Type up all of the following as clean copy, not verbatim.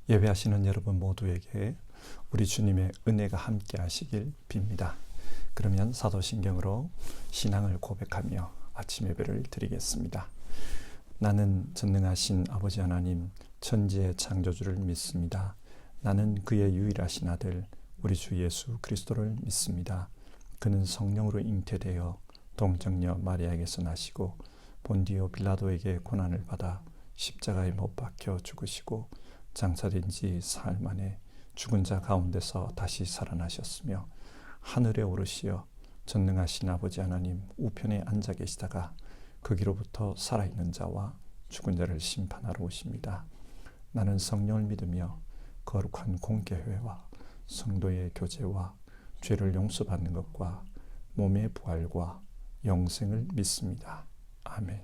예배하시는 여러분 모두에게 우리 주님의 은혜가 함께 하시길 빕니다. 그러면 사도신경으로 신앙을 고백하며 아침 예배를 드리겠습니다. 나는 전능하신 아버지 하나님 천지의 창조주를 믿습니다. 나는 그의 유일하신 아들 우리 주 예수 그리스도를 믿습니다. 그는 성령으로 잉태되어 동정녀 마리아에게서 나시고 본디오 빌라도에게 고난을 받아 십자가에 못 박혀 죽으시고 장사된 지 사흘 만에 죽은 자 가운데서 다시 살아나셨으며 하늘에 오르시어 전능하신 아버지 하나님 우편에 앉아 계시다가 거기로부터 살아있는 자와 죽은 자를 심판하러 오십니다. 나는 성령을 믿으며 거룩한 공개회와 성도의 교제와 죄를 용서받는 것과 몸의 부활과 영생을 믿습니다. 아멘.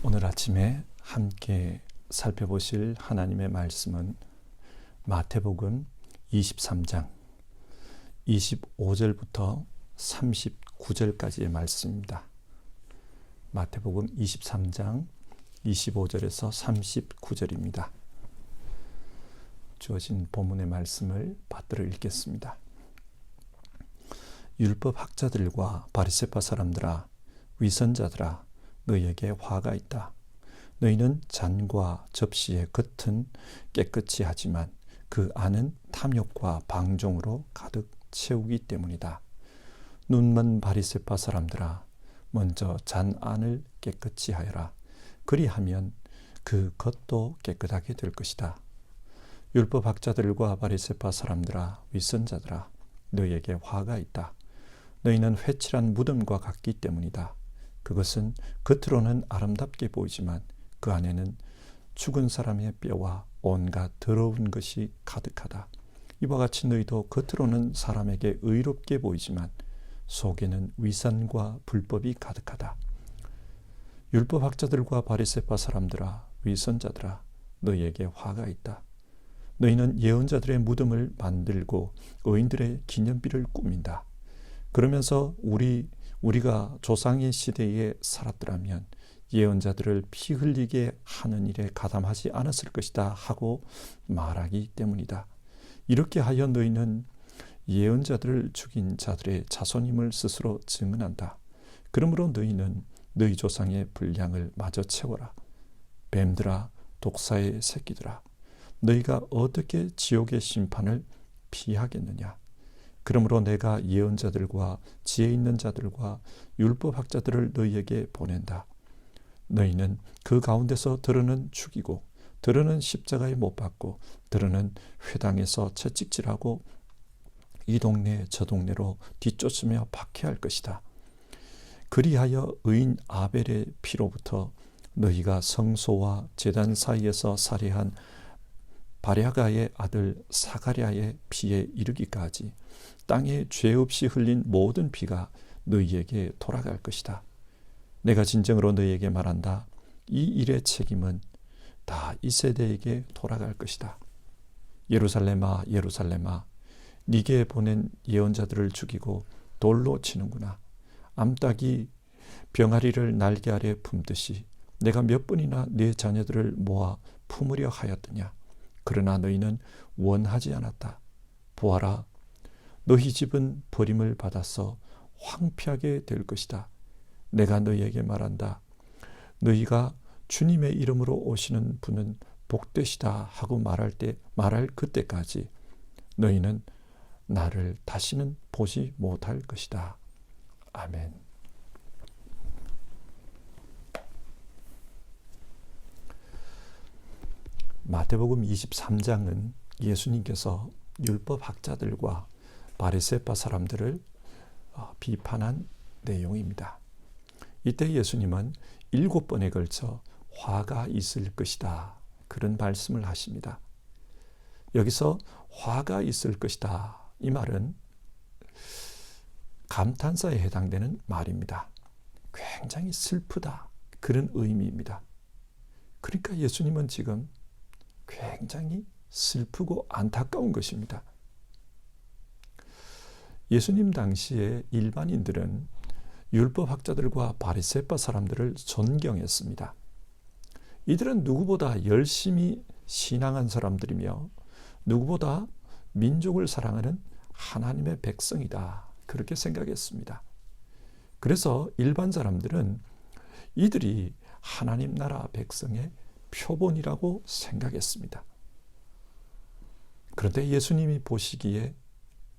오늘 아침에 함께 살펴보실 하나님의 말씀은 마태복음 23장 25절부터 39절까지의 말씀입니다. 마태복음 23장 25절에서 39절입니다. 주어진 본문의 말씀을 받들어 읽겠습니다. 율법 학자들과 바리새파 사람들아, 위선자들아, 너희에게 화가 있다. 너희는 잔과 접시의 겉은 깨끗이 하지만 그 안은 탐욕과 방종으로 가득 채우기 때문이다. 눈먼 바리새파 사람들아, 먼저 잔 안을 깨끗이 하여라. 그리하면 그 겉도 깨끗하게 될 것이다. 율법 학자들과 바리새파 사람들아, 위선자들아, 너희에게 화가 있다. 너희는 회칠한 무덤과 같기 때문이다. 그것은 겉으로는 아름답게 보이지만 그 안에는 죽은 사람의 뼈와 온갖 더러운 것이 가득하다. 이와 같이 너희도 겉으로는 사람에게 의롭게 보이지만 속에는 위선과 불법이 가득하다. 율법학자들과 바리새파 사람들아, 위선자들아, 너희에게 화가 있다. 너희는 예언자들의 무덤을 만들고 의인들의 기념비를 꾸민다. 그러면서 우리가 조상의 시대에 살았더라면 예언자들을 피 흘리게 하는 일에 가담하지 않았을 것이다 하고 말하기 때문이다. 이렇게 하여 너희는 예언자들을 죽인 자들의 자손임을 스스로 증언한다. 그러므로 너희는 너희 조상의 분량을 마저 채워라. 뱀들아, 독사의 새끼들아, 너희가 어떻게 지옥의 심판을 피하겠느냐. 그러므로 내가 예언자들과 지혜 있는 자들과 율법학자들을 너희에게 보낸다. 너희는 그 가운데서 더러는 죽이고 더러는 십자가에 못 박고 더러는 회당에서 채찍질하고 이 동네 저 동네로 뒤쫓으며 박해할 것이다. 그리하여 의인 아벨의 피로부터 너희가 성소와 제단 사이에서 살해한 바랴가의 아들 사가랴의 피에 이르기까지 땅에 죄 없이 흘린 모든 피가 너희에게 돌아갈 것이다. 내가 진정으로 너희에게 말한다. 이 일의 책임은 다 이 세대에게 돌아갈 것이다. 예루살렘아, 예루살렘아, 네게 보낸 예언자들을 죽이고 돌로 치는구나. 암탉이 병아리를 날개 아래 품듯이 내가 몇 번이나 네 자녀들을 모아 품으려 하였더냐. 그러나 너희는 원하지 않았다. 보아라, 너희 집은 버림을 받아서 황폐하게 될 것이다. 내가 너희에게 말한다. 너희가 주님의 이름으로 오시는 분은 복되시다 하고 말할 그때까지 너희는 나를 다시는 보지 못할 것이다. 아멘. 마태복음 23장은 예수님께서 율법학자들과 바리새파 사람들을 비판한 내용입니다. 이때 예수님은 7번에 걸쳐 화가 있을 것이다, 그런 말씀을 하십니다. 여기서 화가 있을 것이다, 이 말은 감탄사에 해당되는 말입니다. 굉장히 슬프다, 그런 의미입니다. 그러니까 예수님은 지금 굉장히 슬프고 안타까운 것입니다. 예수님 당시에 일반인들은 율법학자들과 바리새파 사람들을 존경했습니다. 이들은 누구보다 열심히 신앙한 사람들이며 누구보다 민족을 사랑하는 하나님의 백성이다. 그렇게 생각했습니다. 그래서 일반 사람들은 이들이 하나님 나라 백성의 표본이라고 생각했습니다. 그런데 예수님이 보시기에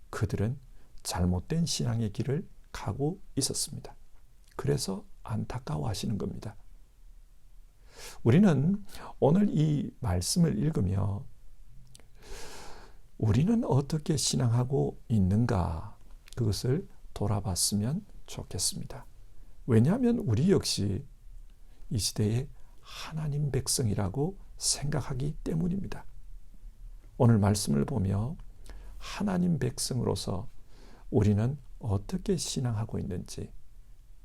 그들은 잘못된 신앙의 길을 가고 있었습니다. 그래서 안타까워하시는 겁니다. 우리는 오늘 이 말씀을 읽으며 우리는 어떻게 신앙하고 있는가, 그것을 돌아봤으면 좋겠습니다. 왜냐하면 우리 역시 이 시대의 하나님 백성이라고 생각하기 때문입니다. 오늘 말씀을 보며 하나님 백성으로서 우리는 어떻게 신앙하고 있는지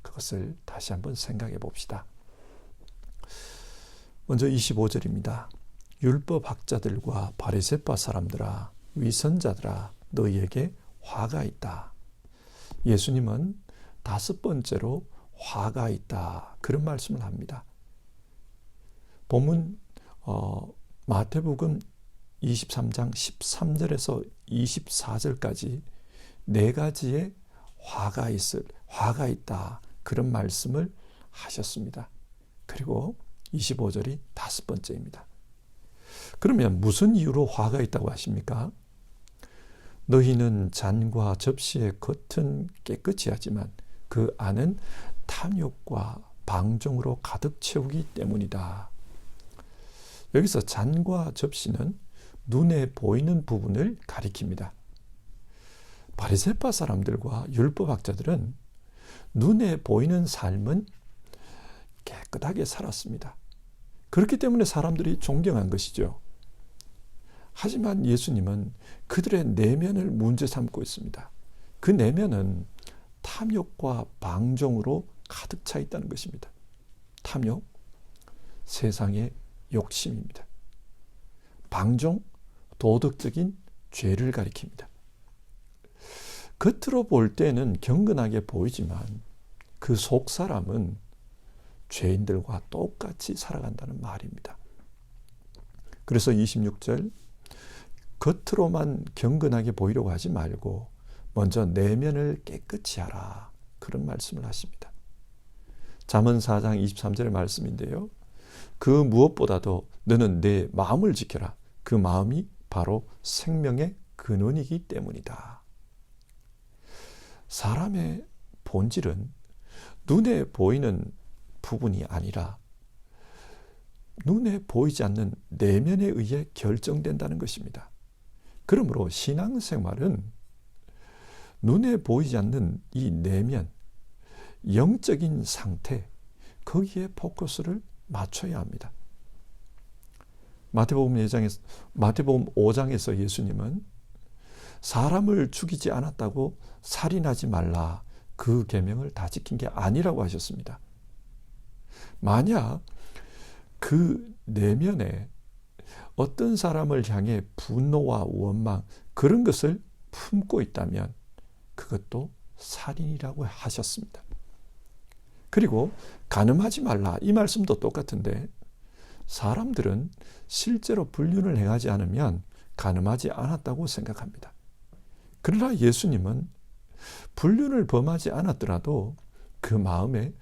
그것을 다시 한번 생각해 봅시다. 먼저 25절입니다. 율법학자들과 바리새파 사람들아, 위선자들아, 너희에게 화가 있다. 예수님은 5번째로 화가 있다, 그런 말씀을 합니다. 본문 마태복음 23장 13절에서 24절까지 4가지의 화가 있다, 그런 말씀을 하셨습니다. 그리고 25절이 5번째입니다. 그러면 무슨 이유로 화가 있다고 하십니까? 너희는 잔과 접시의 겉은 깨끗이 하지만 그 안은 탐욕과 방종으로 가득 채우기 때문이다. 여기서 잔과 접시는 눈에 보이는 부분을 가리킵니다. 바리새파 사람들과 율법학자들은 눈에 보이는 삶은 깨끗하게 살았습니다. 그렇기 때문에 사람들이 존경한 것이죠. 하지만 예수님은 그들의 내면을 문제 삼고 있습니다. 그 내면은 탐욕과 방종으로 가득 차 있다는 것입니다. 탐욕, 세상의 욕심입니다. 방종, 도덕적인 죄를 가리킵니다. 겉으로 볼 때는 경건하게 보이지만 그 속 사람은 죄인들과 똑같이 살아간다는 말입니다. 그래서 26절, 겉으로만 경건하게 보이려고 하지 말고 먼저 내면을 깨끗이 하라, 그런 말씀을 하십니다. 잠언 4장 23절의 말씀인데요. 그 무엇보다도 너는 내 마음을 지켜라. 그 마음이 바로 생명의 근원이기 때문이다. 사람의 본질은 눈에 보이는 부분이 아니라 눈에 보이지 않는 내면에 의해 결정된다는 것입니다. 그러므로 신앙생활은 눈에 보이지 않는 이 내면, 영적인 상태, 거기에 포커스를 맞춰야 합니다. 마태복음 5장에서 예수님은 사람을 죽이지 않았다고 살인하지 말라, 그 계명을 다 지킨 게 아니라고 하셨습니다. 만약 그 내면에 어떤 사람을 향해 분노와 원망, 그런 것을 품고 있다면 그것도 살인이라고 하셨습니다. 그리고 간음하지 말라, 이 말씀도 똑같은데 사람들은 실제로 불륜을 행하지 않으면 간음하지 않았다고 생각합니다. 그러나 예수님은 불륜을 범하지 않았더라도 그 마음에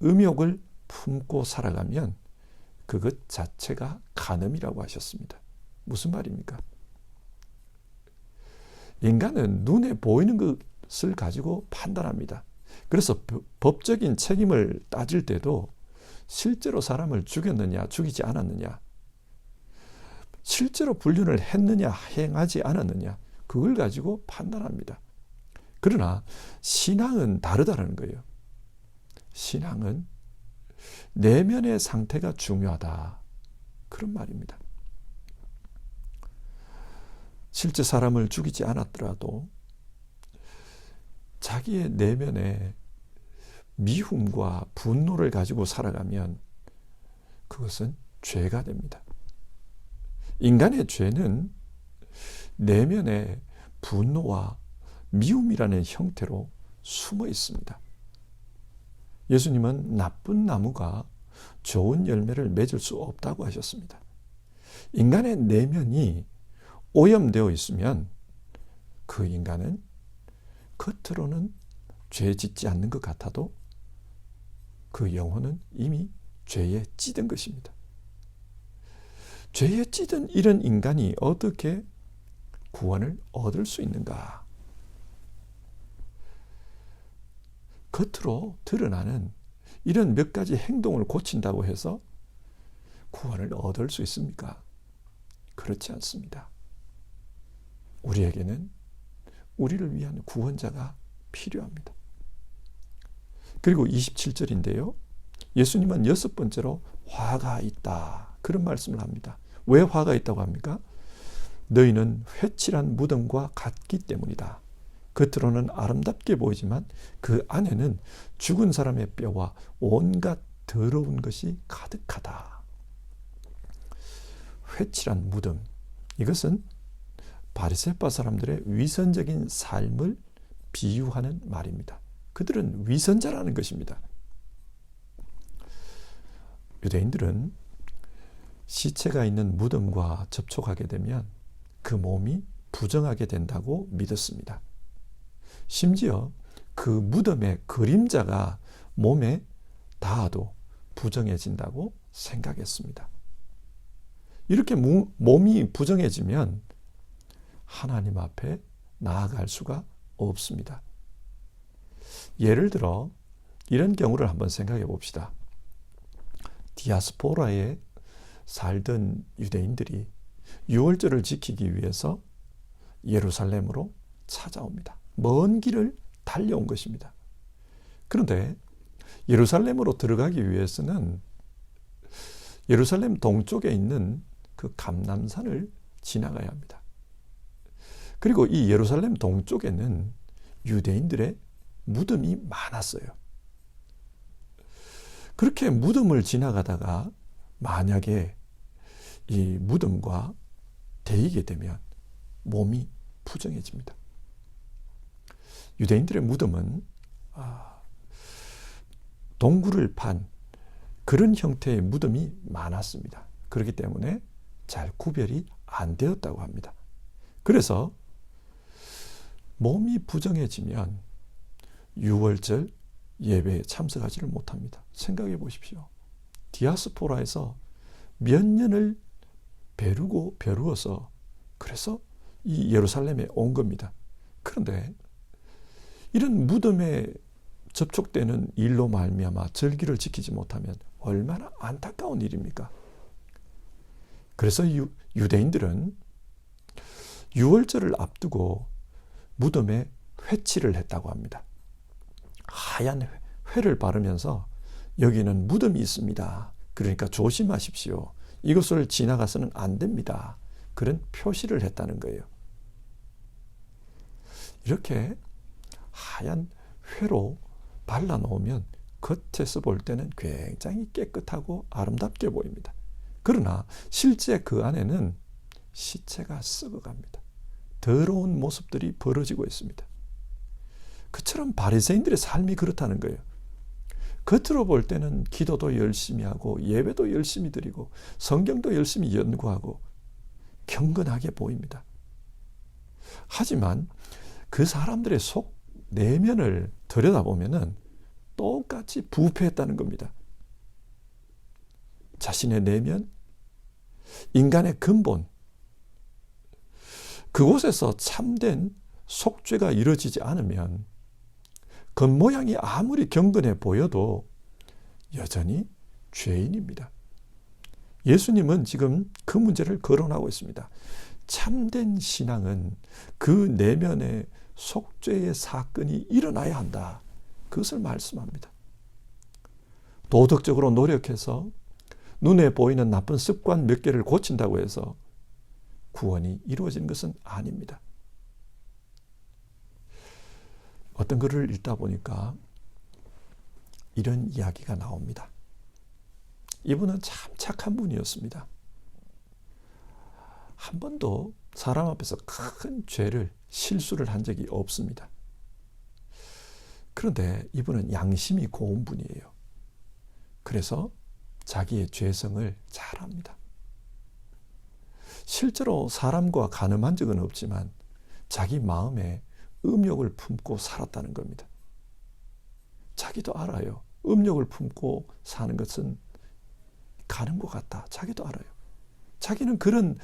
음욕을 품고 살아가면 그것 자체가 간음이라고 하셨습니다. 무슨 말입니까? 인간은 눈에 보이는 것을 가지고 판단합니다. 그래서 법적인 책임을 따질 때도 실제로 사람을 죽였느냐, 죽이지 않았느냐, 실제로 불륜을 했느냐, 행하지 않았느냐, 그걸 가지고 판단합니다. 그러나 신앙은 다르다는 거예요. 신앙은 내면의 상태가 중요하다, 그런 말입니다. 실제 사람을 죽이지 않았더라도 자기의 내면에 미움과 분노를 가지고 살아가면 그것은 죄가 됩니다. 인간의 죄는 내면에 분노와 미움이라는 형태로 숨어 있습니다. 예수님은 나쁜 나무가 좋은 열매를 맺을 수 없다고 하셨습니다. 인간의 내면이 오염되어 있으면 그 인간은 겉으로는 죄 짓지 않는 것 같아도 그 영혼은 이미 죄에 찌든 것입니다. 죄에 찌든 이런 인간이 어떻게 구원을 얻을 수 있는가? 겉으로 드러나는 이런 몇 가지 행동을 고친다고 해서 구원을 얻을 수 있습니까? 그렇지 않습니다. 우리에게는 우리를 위한 구원자가 필요합니다. 그리고 27절인데요. 예수님은 6번째로 화가 있다. 그런 말씀을 합니다. 왜 화가 있다고 합니까? 너희는 회칠한 무덤과 같기 때문이다. 겉으로는 아름답게 보이지만 그 안에는 죽은 사람의 뼈와 온갖 더러운 것이 가득하다. 회칠한 무덤. 이것은 바리새파 사람들의 위선적인 삶을 비유하는 말입니다. 그들은 위선자라는 것입니다. 유대인들은 시체가 있는 무덤과 접촉하게 되면 그 몸이 부정하게 된다고 믿었습니다. 심지어 그 무덤의 그림자가 몸에 닿아도 부정해진다고 생각했습니다. 이렇게 몸이 부정해지면 하나님 앞에 나아갈 수가 없습니다. 예를 들어 이런 경우를 한번 생각해 봅시다. 디아스포라에 살던 유대인들이 유월절을 지키기 위해서 예루살렘으로 찾아옵니다. 먼 길을 달려온 것입니다. 그런데 예루살렘으로 들어가기 위해서는 예루살렘 동쪽에 있는 그 감람산을 지나가야 합니다. 그리고 이 예루살렘 동쪽에는 유대인들의 무덤이 많았어요. 그렇게 무덤을 지나가다가 만약에 이 무덤과 데이게 되면 몸이 부정해집니다. 유대인들의 무덤은 동굴을 판 그런 형태의 무덤이 많았습니다. 그렇기 때문에 잘 구별이 안 되었다고 합니다. 그래서 몸이 부정해지면 유월절 예배에 참석하지를 못합니다. 생각해 보십시오. 디아스포라에서 몇 년을 배루어서 그래서 이 예루살렘에 온 겁니다. 그런데 이런 무덤에 접촉되는 일로 말미암아 절기를 지키지 못하면 얼마나 안타까운 일입니까? 그래서 유대인들은 유월절을 앞두고 무덤에 회칠을 했다고 합니다. 하얀 회를 바르면서 여기는 무덤이 있습니다. 그러니까 조심하십시오. 이것을 지나가서는 안 됩니다. 그런 표시를 했다는 거예요. 이렇게 하얀 회로 발라놓으면 겉에서 볼 때는 굉장히 깨끗하고 아름답게 보입니다. 그러나 실제 그 안에는 시체가 썩어갑니다. 더러운 모습들이 벌어지고 있습니다. 그처럼 바리새인들의 삶이 그렇다는 거예요. 겉으로 볼 때는 기도도 열심히 하고 예배도 열심히 드리고 성경도 열심히 연구하고 경건하게 보입니다. 하지만 그 사람들의 속 내면을 들여다보면은 똑같이 부패했다는 겁니다. 자신의 내면, 인간의 근본, 그곳에서 참된 속죄가 이루어지지 않으면 겉모양이 아무리 경건해 보여도 여전히 죄인입니다. 예수님은 지금 그 문제를 거론하고 있습니다. 참된 신앙은 그 내면에 속죄의 사건이 일어나야 한다. 그것을 말씀합니다. 도덕적으로 노력해서 눈에 보이는 나쁜 습관 몇 개를 고친다고 해서 구원이 이루어지는 것은 아닙니다. 어떤 글을 읽다 보니까 이런 이야기가 나옵니다. 이분은 참 착한 분이었습니다. 한 번도 사람 앞에서 큰 죄를, 실수를 한 적이 없습니다. 그런데 이분은 양심이 고운 분이에요. 그래서 자기의 죄성을 잘 압니다. 실제로 사람과 간음한 적은 없지만 자기 마음에 음욕을 품고 살았다는 겁니다. 자기도 알아요. 음욕을 품고 사는 것은 가는 것 같다. 자기도 알아요. 자기는 그런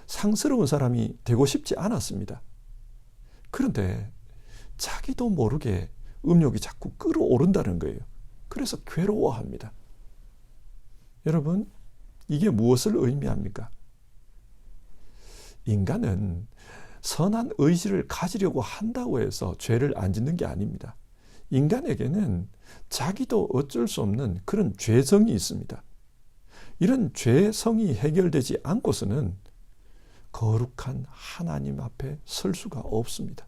상스러운 사람이 되고 싶지 않았습니다. 그런데 자기도 모르게 음욕이 자꾸 끌어오른다는 거예요. 그래서 괴로워합니다. 여러분, 이게 무엇을 의미합니까? 인간은 선한 의지를 가지려고 한다고 해서 죄를 안 짓는 게 아닙니다. 인간에게는 자기도 어쩔 수 없는 그런 죄성이 있습니다. 이런 죄성이 해결되지 않고서는 거룩한 하나님 앞에 설 수가 없습니다.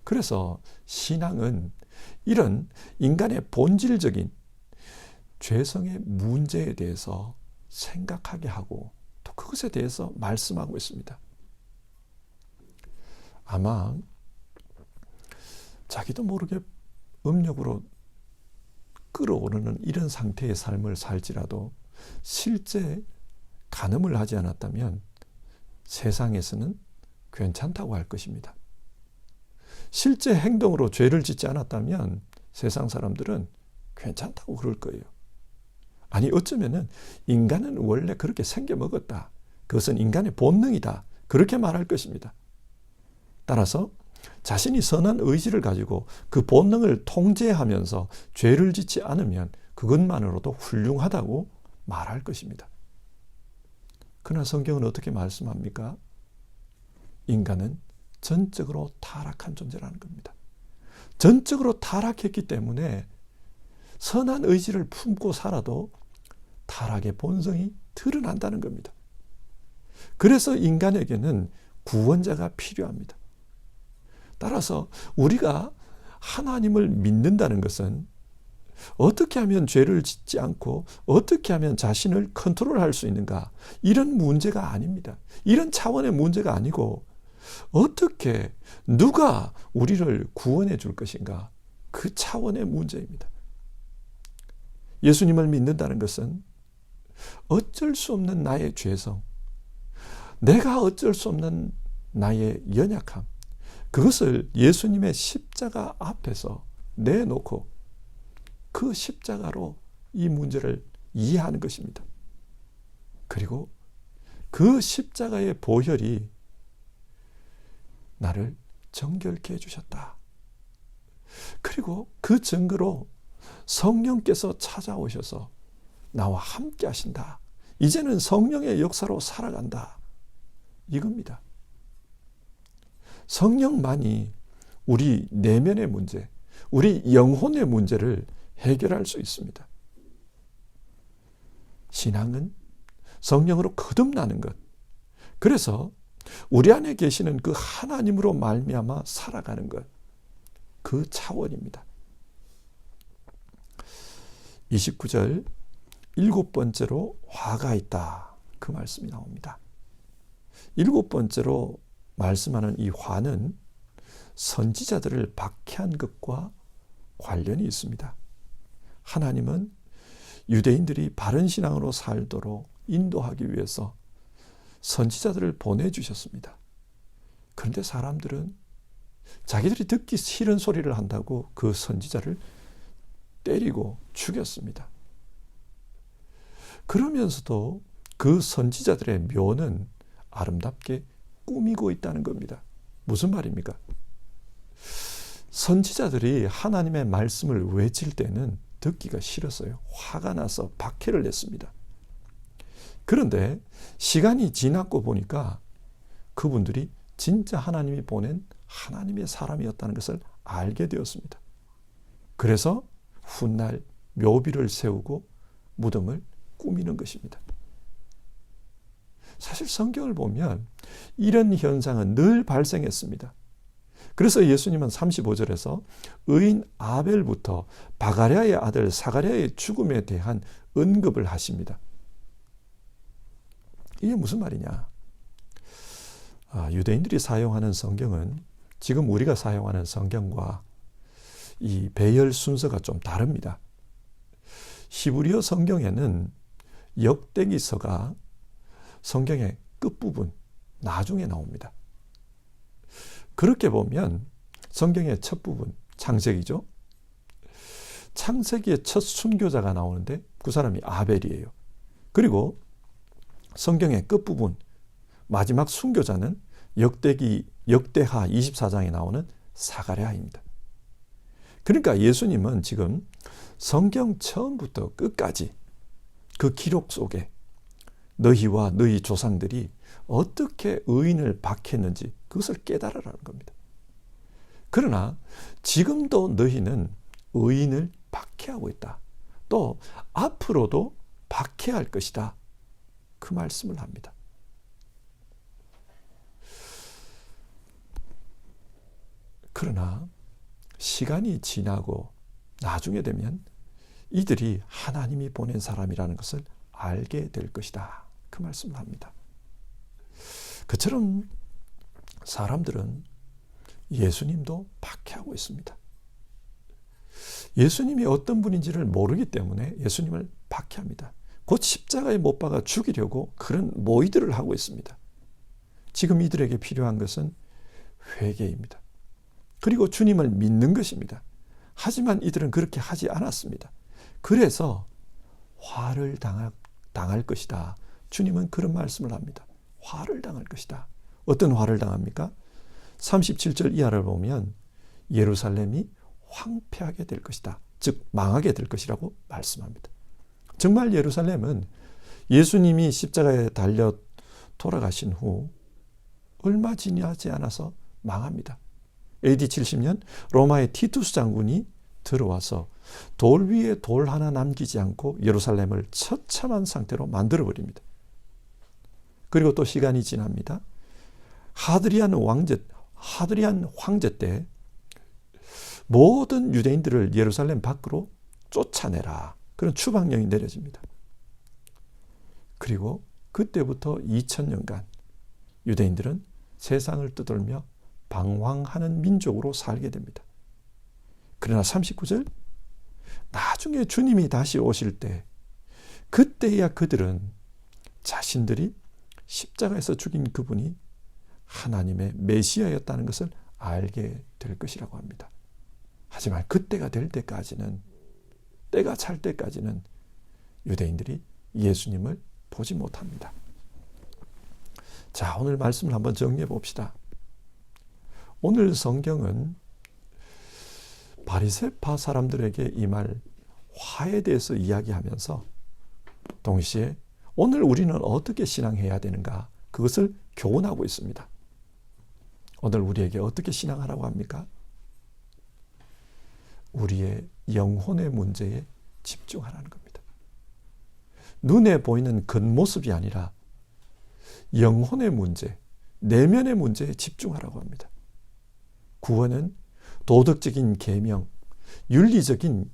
그래서 신앙은 이런 인간의 본질적인 죄성의 문제에 대해서 생각하게 하고 또 그것에 대해서 말씀하고 있습니다. 아마 자기도 모르게 음욕으로 끌어오르는 이런 상태의 삶을 살지라도 실제 간음을 하지 않았다면 세상에서는 괜찮다고 할 것입니다. 실제 행동으로 죄를 짓지 않았다면 세상 사람들은 괜찮다고 그럴 거예요. 아니, 어쩌면은 인간은 원래 그렇게 생겨먹었다. 그것은 인간의 본능이다. 그렇게 말할 것입니다. 따라서 자신이 선한 의지를 가지고 그 본능을 통제하면서 죄를 짓지 않으면 그것만으로도 훌륭하다고 말할 것입니다. 그러나 성경은 어떻게 말씀합니까? 인간은 전적으로 타락한 존재라는 겁니다. 전적으로 타락했기 때문에 선한 의지를 품고 살아도 타락의 본성이 드러난다는 겁니다. 그래서 인간에게는 구원자가 필요합니다. 따라서 우리가 하나님을 믿는다는 것은 어떻게 하면 죄를 짓지 않고 어떻게 하면 자신을 컨트롤할 수 있는가, 이런 문제가 아닙니다. 이런 차원의 문제가 아니고 어떻게 누가 우리를 구원해 줄 것인가, 그 차원의 문제입니다. 예수님을 믿는다는 것은 어쩔 수 없는 나의 죄성, 내가 어쩔 수 없는 나의 연약함, 그것을 예수님의 십자가 앞에서 내놓고 그 십자가로 이 문제를 이해하는 것입니다. 그리고 그 십자가의 보혈이 나를 정결케 해주셨다. 그리고 그 증거로 성령께서 찾아오셔서 나와 함께 하신다. 이제는 성령의 역사로 살아간다. 이겁니다. 성령만이 우리 내면의 문제, 우리 영혼의 문제를 해결할 수 있습니다. 신앙은 성령으로 거듭나는 것. 그래서 우리 안에 계시는 그 하나님으로 말미암아 살아가는 것. 그 차원입니다. 29절, 7번째로 화가 있다. 그 말씀이 나옵니다. 7번째로 말씀하는 이 화는 선지자들을 박해한 것과 관련이 있습니다. 하나님은 유대인들이 바른 신앙으로 살도록 인도하기 위해서 선지자들을 보내주셨습니다. 그런데 사람들은 자기들이 듣기 싫은 소리를 한다고 그 선지자를 때리고 죽였습니다. 그러면서도 그 선지자들의 묘는 아름답게 꾸미고 있다는 겁니다. 무슨 말입니까? 선지자들이 하나님의 말씀을 외칠 때는 듣기가 싫었어요. 화가 나서 박해를 냈습니다. 그런데 시간이 지났고 보니까 그분들이 진짜 하나님이 보낸 하나님의 사람이었다는 것을 알게 되었습니다. 그래서 훗날 묘비를 세우고 무덤을 꾸미는 것입니다. 사실 성경을 보면 이런 현상은 늘 발생했습니다. 그래서 예수님은 35절에서 의인 아벨부터 바가랴의 아들 사가랴의 죽음에 대한 언급을 하십니다. 이게 무슨 말이냐? 유대인들이 사용하는 성경은 지금 우리가 사용하는 성경과 이 배열 순서가 좀 다릅니다. 히브리어 성경에는 역대기서가 성경의 끝부분, 나중에 나옵니다. 그렇게 보면 성경의 첫 부분, 창세기죠. 창세기의 첫 순교자가 나오는데 그 사람이 아벨이에요. 그리고 성경의 끝부분, 마지막 순교자는 역대하 24장에 나오는 사가랴입니다. 그러니까 예수님은 지금 성경 처음부터 끝까지 그 기록 속에 너희와 너희 조상들이 어떻게 의인을 박했는지 그것을 깨달으라는 겁니다. 그러나 지금도 너희는 의인을 박해하고 있다. 또 앞으로도 박해할 것이다. 그 말씀을 합니다. 그러나 시간이 지나고 나중에 되면 이들이 하나님이 보낸 사람이라는 것을 알게 될 것이다. 그 말씀을 합니다. 그처럼 사람들은 예수님도 박해하고 있습니다. 예수님이 어떤 분인지를 모르기 때문에 예수님을 박해합니다. 곧 십자가에 못 박아 죽이려고 그런 모의들을 하고 있습니다. 지금 이들에게 필요한 것은 회개입니다. 그리고 주님을 믿는 것입니다. 하지만 이들은 그렇게 하지 않았습니다. 그래서 화를 당할 것이다. 주님은 그런 말씀을 합니다. 화를 당할 것이다. 어떤 화를 당합니까? 37절 이하를 보면 예루살렘이 황폐하게 될 것이다. 즉 망하게 될 것이라고 말씀합니다. 정말 예루살렘은 예수님이 십자가에 달려 돌아가신 후 얼마 지나지 않아서 망합니다. AD 70년 로마의 티투스 장군이 들어와서 돌 위에 돌 하나 남기지 않고 예루살렘을 처참한 상태로 만들어버립니다. 그리고 또 시간이 지납니다. 하드리안 황제 때 모든 유대인들을 예루살렘 밖으로 쫓아내라. 그런 추방령이 내려집니다. 그리고 그때부터 2000년간 유대인들은 세상을 떠돌며 방황하는 민족으로 살게 됩니다. 그러나 39절, 나중에 주님이 다시 오실 때 그때야 그들은 자신들이 십자가에서 죽인 그분이 하나님의 메시아였다는 것을 알게 될 것이라고 합니다. 하지만 그때가 될 때까지는, 때가 찰 때까지는 유대인들이 예수님을 보지 못합니다. 자, 오늘 말씀을 한번 정리해 봅시다. 오늘 성경은 바리새파 사람들에게 임할 화에 대해서 이야기하면서 동시에 오늘 우리는 어떻게 신앙해야 되는가, 그것을 교훈하고 있습니다. 오늘 우리에게 어떻게 신앙하라고 합니까? 우리의 영혼의 문제에 집중하라는 겁니다. 눈에 보이는 겉모습이 아니라 영혼의 문제, 내면의 문제에 집중하라고 합니다. 구원은 도덕적인 계명, 윤리적인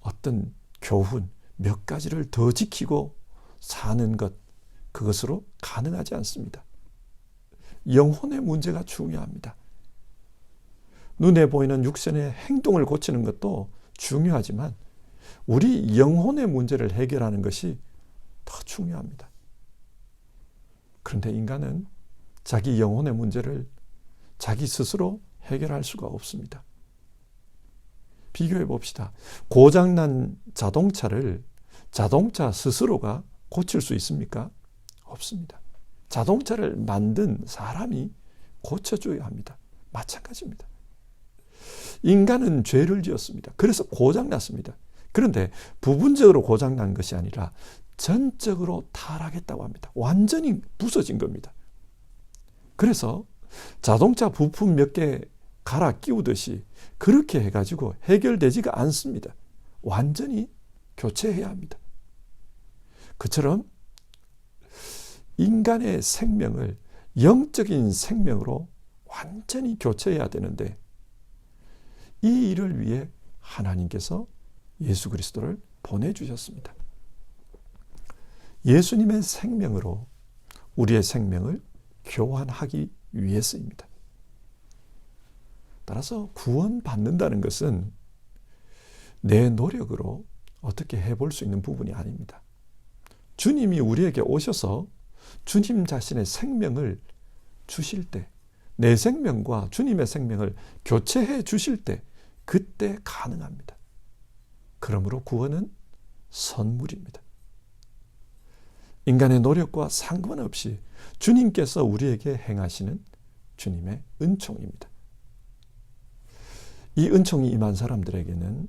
어떤 교훈 몇 가지를 더 지키고 사는 것, 그것으로 가능하지 않습니다. 영혼의 문제가 중요합니다. 눈에 보이는 육신의 행동을 고치는 것도 중요하지만 우리 영혼의 문제를 해결하는 것이 더 중요합니다. 그런데 인간은 자기 영혼의 문제를 자기 스스로 해결할 수가 없습니다. 비교해 봅시다. 고장난 자동차를 자동차 스스로가 고칠 수 있습니까? 없습니다. 자동차를 만든 사람이 고쳐줘야 합니다. 마찬가지입니다. 인간은 죄를 지었습니다. 그래서 고장났습니다. 그런데 부분적으로 고장난 것이 아니라 전적으로 타락했다고 합니다. 완전히 부서진 겁니다. 그래서 자동차 부품 몇 개 갈아 끼우듯이 그렇게 해가지고 해결되지가 않습니다. 완전히 교체해야 합니다. 그처럼 인간의 생명을 영적인 생명으로 완전히 교체해야 되는데 이 일을 위해 하나님께서 예수 그리스도를 보내주셨습니다. 예수님의 생명으로 우리의 생명을 교환하기 위해서입니다. 따라서 구원받는다는 것은 내 노력으로 어떻게 해볼 수 있는 부분이 아닙니다. 주님이 우리에게 오셔서 주님 자신의 생명을 주실 때, 내 생명과 주님의 생명을 교체해 주실 때, 그때 가능합니다. 그러므로 구원은 선물입니다. 인간의 노력과 상관없이 주님께서 우리에게 행하시는 주님의 은총입니다. 이 은총이 임한 사람들에게는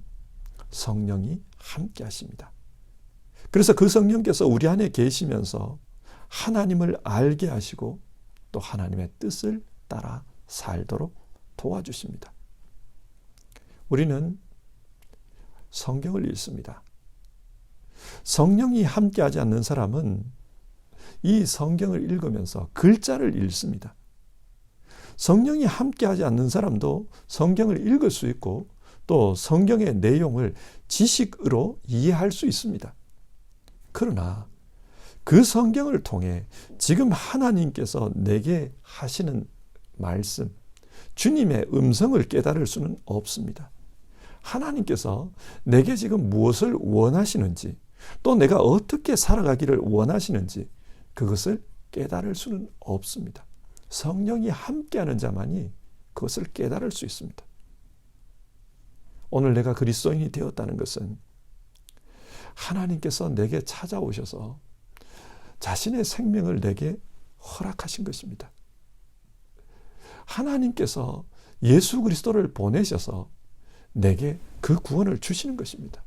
성령이 함께 하십니다. 그래서 그 성령께서 우리 안에 계시면서 하나님을 알게 하시고 또 하나님의 뜻을 따라 살도록 도와주십니다. 우리는 성경을 읽습니다. 성령이 함께하지 않는 사람은 이 성경을 읽으면서 글자를 읽습니다. 성령이 함께하지 않는 사람도 성경을 읽을 수 있고 또 성경의 내용을 지식으로 이해할 수 있습니다. 그러나 그 성경을 통해 지금 하나님께서 내게 하시는 말씀, 주님의 음성을 깨달을 수는 없습니다. 하나님께서 내게 지금 무엇을 원하시는지, 또 내가 어떻게 살아가기를 원하시는지 그것을 깨달을 수는 없습니다. 성령이 함께하는 자만이 그것을 깨달을 수 있습니다. 오늘 내가 그리스도인이 되었다는 것은 하나님께서 내게 찾아오셔서 자신의 생명을 내게 허락하신 것입니다. 하나님께서 예수 그리스도를 보내셔서 내게 그 구원을 주시는 것입니다.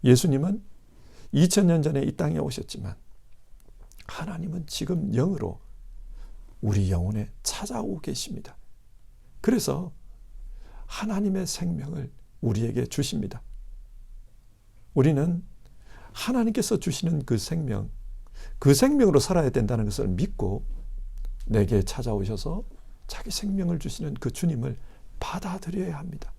예수님은 2000년 전에 이 땅에 오셨지만 하나님은 지금 영으로 우리 영혼에 찾아오고 계십니다. 그래서 하나님의 생명을 우리에게 주십니다. 우리는 하나님께서 주시는 그 생명으로 살아야 된다는 것을 믿고 내게 찾아오셔서 자기 생명을 주시는 그 주님을 받아들여야 합니다.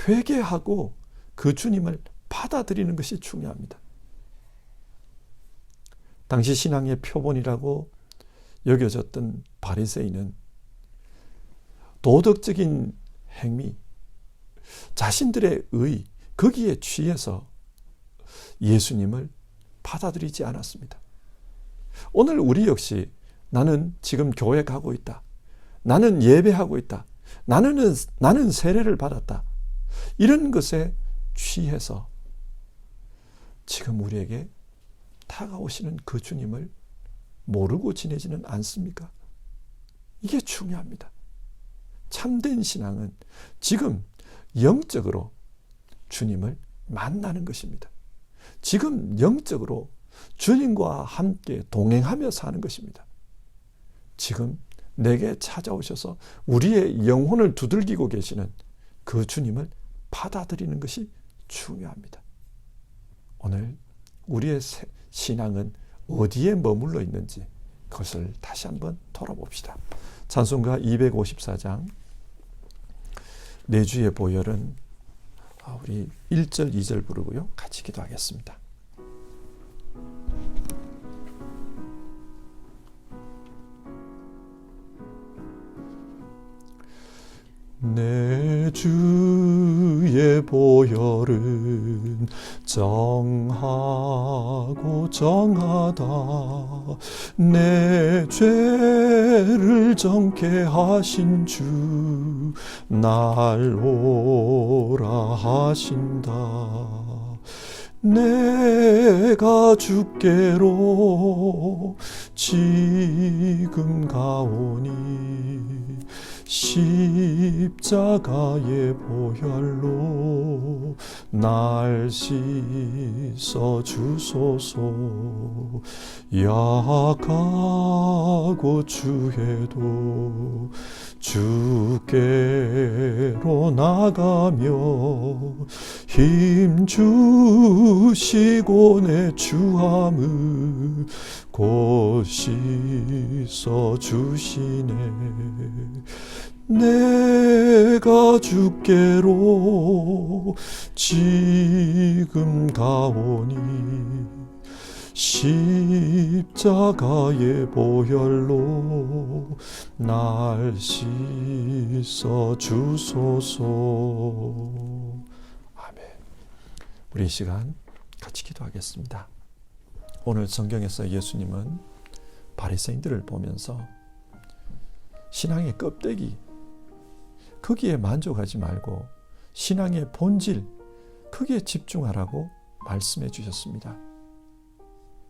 회개하고 그 주님을 받아들이는 것이 중요합니다. 당시 신앙의 표본이라고 여겨졌던 바리새인은 도덕적인 행위, 자신들의 의, 거기에 취해서 예수님을 받아들이지 않았습니다. 오늘 우리 역시 나는 지금 교회 가고 있다. 나는 예배하고 있다. 나는 세례를 받았다. 이런 것에 취해서 지금 우리에게 다가오시는 그 주님을 모르고 지내지는 않습니까? 이게 중요합니다. 참된 신앙은 지금 영적으로 주님을 만나는 것입니다. 지금 영적으로 주님과 함께 동행하며 사는 것입니다. 지금 내게 찾아오셔서 우리의 영혼을 두들기고 계시는 그 주님을 받아들이는 것이 중요합니다. 오늘 우리의 신앙은 어디에 머물러 있는지 그것을 다시 한번 돌아봅시다. 찬송가 254장 내 주의 보혈은 우리 1절 2절 부르고요. 같이 기도하겠습니다. 내 주의 보혈은 정하고 정하다 내 죄를 정케 하신 주 날 오라 하신다. 내가 주께로 지금 가오니 십자가의 보혈로 날 씻어 주소서. 약하고 추해도 주께로 나가며 힘 주시고 내 주함을 곧 씻어 주시네. 내가 주께로 지금 가오니 십자가의 보혈로 날 씻어 주소서. 아멘. 우리 이 시간 같이 기도하겠습니다. 오늘 성경에서 예수님은 바리새인들을 보면서 신앙의 껍데기, 거기에 만족하지 말고 신앙의 본질, 거기에 집중하라고 말씀해 주셨습니다.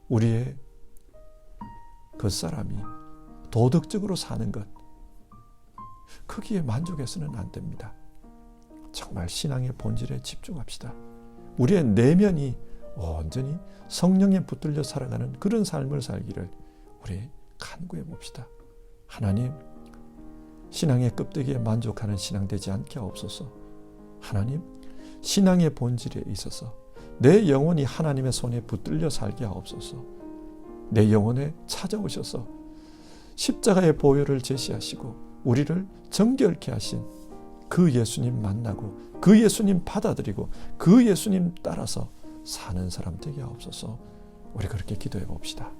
우리의 겉사람이 도덕적으로 사는 것, 거기에 만족해서는 안 됩니다. 정말 신앙의 본질에 집중합시다. 우리의 내면이 온전히 성령에 붙들려 살아가는 그런 삶을 살기를 우리 간구해 봅시다. 하나님, 신앙의 껍데기에 만족하는 신앙 되지 않게 하옵소서. 하나님, 신앙의 본질에 있어서 내 영혼이 하나님의 손에 붙들려 살게 하옵소서. 내 영혼에 찾아오셔서 십자가의 보혈을 제시하시고 우리를 정결케 하신 그 예수님 만나고 그 예수님 받아들이고 그 예수님 따라서 사는 사람 되게 하옵소서. 우리 그렇게 기도해 봅시다.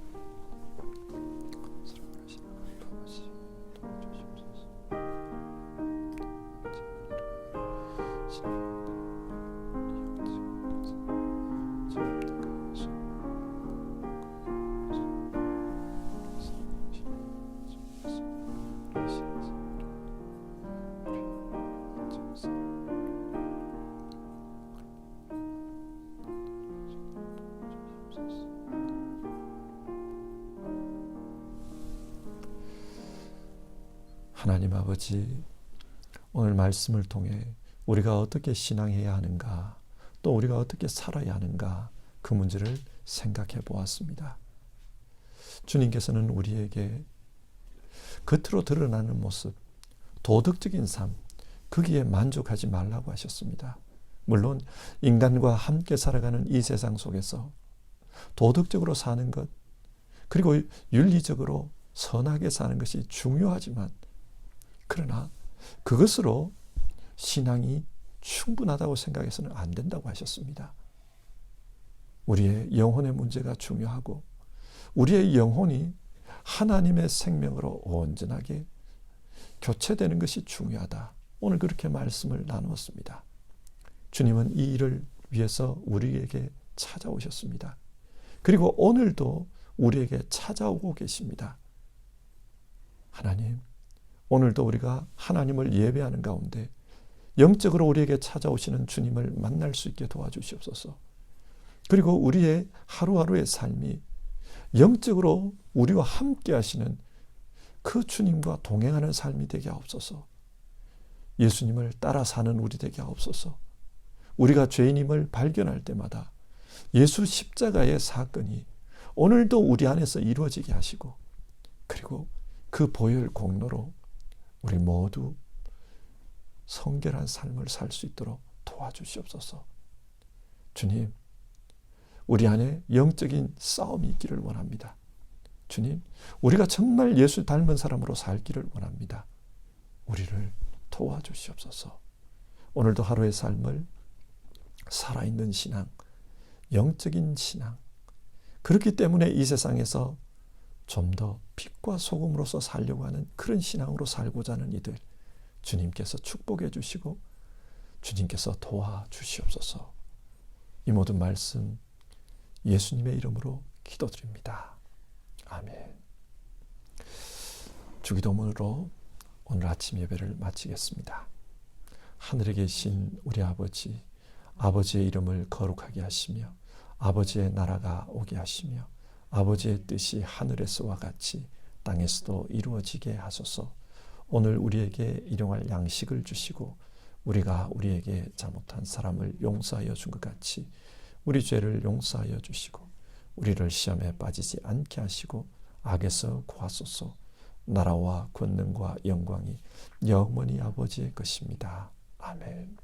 하나님 아버지, 오늘 말씀을 통해 우리가 어떻게 신앙해야 하는가, 또 우리가 어떻게 살아야 하는가, 그 문제를 생각해 보았습니다. 주님께서는 우리에게 겉으로 드러나는 모습, 도덕적인 삶, 거기에 만족하지 말라고 하셨습니다. 물론 인간과 함께 살아가는 이 세상 속에서 도덕적으로 사는 것, 그리고 윤리적으로 선하게 사는 것이 중요하지만, 그러나 그것으로 신앙이 충분하다고 생각해서는 안 된다고 하셨습니다. 우리의 영혼의 문제가 중요하고 우리의 영혼이 하나님의 생명으로 온전하게 교체되는 것이 중요하다. 오늘 그렇게 말씀을 나누었습니다. 주님은 이 일을 위해서 우리에게 찾아오셨습니다. 그리고 오늘도 우리에게 찾아오고 계십니다. 하나님, 오늘도 우리가 하나님을 예배하는 가운데 영적으로 우리에게 찾아오시는 주님을 만날 수 있게 도와주시옵소서. 그리고 우리의 하루하루의 삶이 영적으로 우리와 함께 하시는 그 주님과 동행하는 삶이 되게 하옵소서. 예수님을 따라 사는 우리 되게 하옵소서. 우리가 죄인임을 발견할 때마다 예수 십자가의 사건이 오늘도 우리 안에서 이루어지게 하시고, 그리고 그 보혈 공로로 우리 모두 성결한 삶을 살 수 있도록 도와주시옵소서. 주님, 우리 안에 영적인 싸움이 있기를 원합니다. 주님, 우리가 정말 예수 닮은 사람으로 살기를 원합니다. 우리를 도와주시옵소서. 오늘도 하루의 삶을 살아있는 신앙, 영적인 신앙, 그렇기 때문에 이 세상에서 좀 더 빛과 소금으로서 살려고 하는 그런 신앙으로 살고자 하는 이들, 주님께서 축복해 주시고 주님께서 도와주시옵소서. 이 모든 말씀 예수님의 이름으로 기도드립니다. 아멘. 주기도문으로 오늘 아침 예배를 마치겠습니다. 하늘에 계신 우리 아버지, 아버지의 이름을 거룩하게 하시며 아버지의 나라가 오게 하시며 아버지의 뜻이 하늘에서와 같이 땅에서도 이루어지게 하소서. 오늘 우리에게 일용할 양식을 주시고 우리가 우리에게 잘못한 사람을 용서하여 준 것 같이 우리 죄를 용서하여 주시고 우리를 시험에 빠지지 않게 하시고 악에서 구하소서. 나라와 권능과 영광이 영원히 아버지의 것입니다. 아멘.